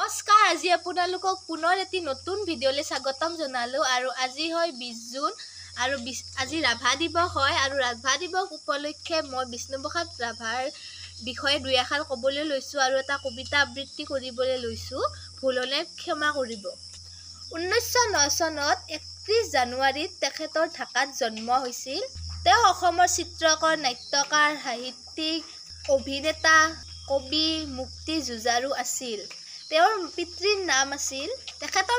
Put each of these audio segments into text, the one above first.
নমস্কাৰ, আজি আপোনালোকক পুনৰ এটি নতুন ভিডিঅ'লৈ স্বাগতম জনালোঁ। আৰু আজি হয় 20 জুন আৰু আজি ৰাভা দিৱস হয়। আৰু ৰাভা দিৱস উপলক্ষে মই বিষ্ণুপ্ৰসাদ ৰাভাৰ বিষয়ে দুই এষাৰ ক'বলৈ লৈছোঁ আৰু এটা কবিতা আবৃত্তি কৰিবলৈ লৈছোঁ। ভুল হ'লে ক্ষমা কৰিব। 1909 চনত 31 জানুৱাৰীত তেখেতৰ ঢাকাত জন্ম হৈছিল। তেওঁ অসমৰ চিত্ৰকৰ, নাট্যকাৰ, সাহিত্যিক, অভিনেতা, কবি, মুক্তি যুঁজাৰু আছিল। তেখেতৰ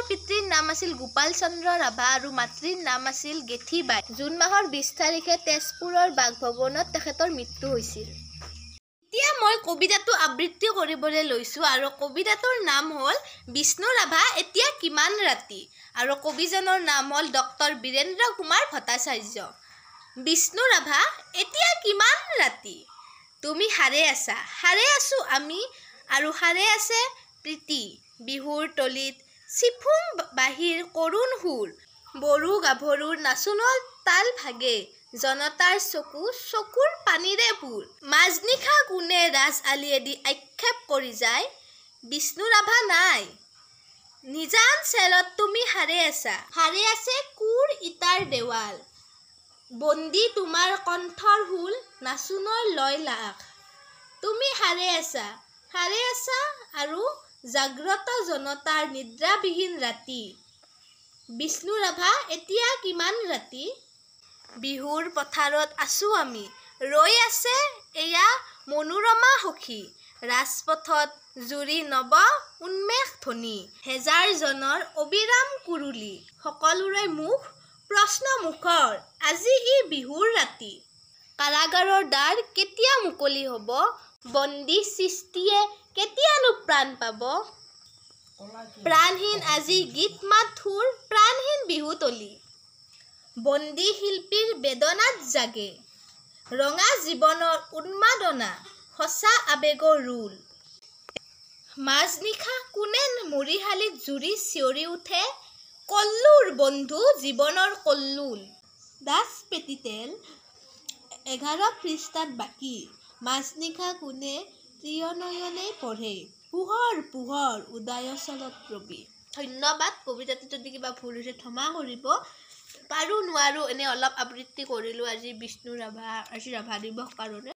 পিতৃৰ নাম আছিল গোপাল চন্দ্ৰ ৰাভা আৰু মাতৃৰ নাম আছিল গেথিবাই। জুন মাহৰ 20 তাৰিখে তেজপুৰৰ বাসভৱনত তেখেতৰ মৃত্যু হৈছিল। এতিয়া মই কবিতাটো আবৃত্তি কৰিবলৈ লৈছোঁ আৰু কবিতাটোৰ নাম হ'ল বিষ্ণু ৰাভা এতিয়া কিমান ৰাতি। আৰু কবিজনৰ নাম হ'ল ডক্টৰ বীৰেন্দ্ৰ কুমাৰ ভট্টাচাৰ্য। বিষ্ণু ৰাভা এতিয়া কিমান ৰাতি, তুমি সাৰে আছা, সাৰে আছোঁ আমি, আৰু সাৰে আছে প্ৰীতি। বিহুৰ তলিত চিফুং বাঁহীৰ কৰুণ সুৰ, বড়ো গাভৰুৰ নাচোনৰ তাল ভাগে, জনতাৰ চকুৰ পানীৰে ভোৰ। মাজনিশা কোনে ৰাজ আলিয়েদি আক্ষেপ কৰি যায়, বিষ্ণু ৰাভা নাই, নিজান চেলত তুমি সাৰে আছা, সাৰে আছে কোৰ ইটাৰ দেৱাল। বন্দী তোমাৰ কণ্ঠৰ হুল, নাচোনৰ লয় লাখ, তুমি সাৰে আছা আৰু জাগ্ৰত জনতাৰ নিদ্ৰাবিহীন ৰাতি। বিষ্ণু ৰাভা এতিয়া কিমান ৰাতি। বিহুৰ পথাৰত আছোঁ আমি, ৰৈ আছে এয়া মনোৰমা সখী, ৰাজপথত জুৰি নৱ উন্মেষ ধ্বনি, হেজাৰ জনৰ অবিৰাম কুৰুলি, সকলোৰে মুখ প্ৰশ্নমুখৰ, আজি ই বিহুৰ ৰাতি। কাৰাগাৰৰ দ্বাৰ কেতিয়া মুকলি হ'ব, বন্দী সৃষ্টিয়ে কেতিয়ানো প্ৰাণ পাব। প্ৰাণহীন আজি গীত মাত সুৰ, প্ৰাণহীন বিহুতলী, বন্দী শিল্পীৰ বেদনাত জাগে, ৰঙা জীৱনৰ উন্মাদনা, সঁচা আবেগৰ ৰোল। মাজনিশা কোনে মৰিশালিত জুৰি চিঞৰি উঠে, কল্লোল বন্ধু জীৱনৰ কল্লোল। দাস পেটিটেল 11 পৃষ্ঠাত বাকী। মাজনিশা কোনে তৃয়নয়নে পঢ়ে, পোহৰ পোহৰ উদয়াচলত ৰবি। ধন্যবাদ। কবিতাটো যদি কিবা ভুল হৈছে ক্ষমা কৰিব। পাৰোঁ নোৱাৰোঁ এনে অলপ আবৃত্তি কৰিলোঁ আজি ৰাভা দিৱস কাৰণে।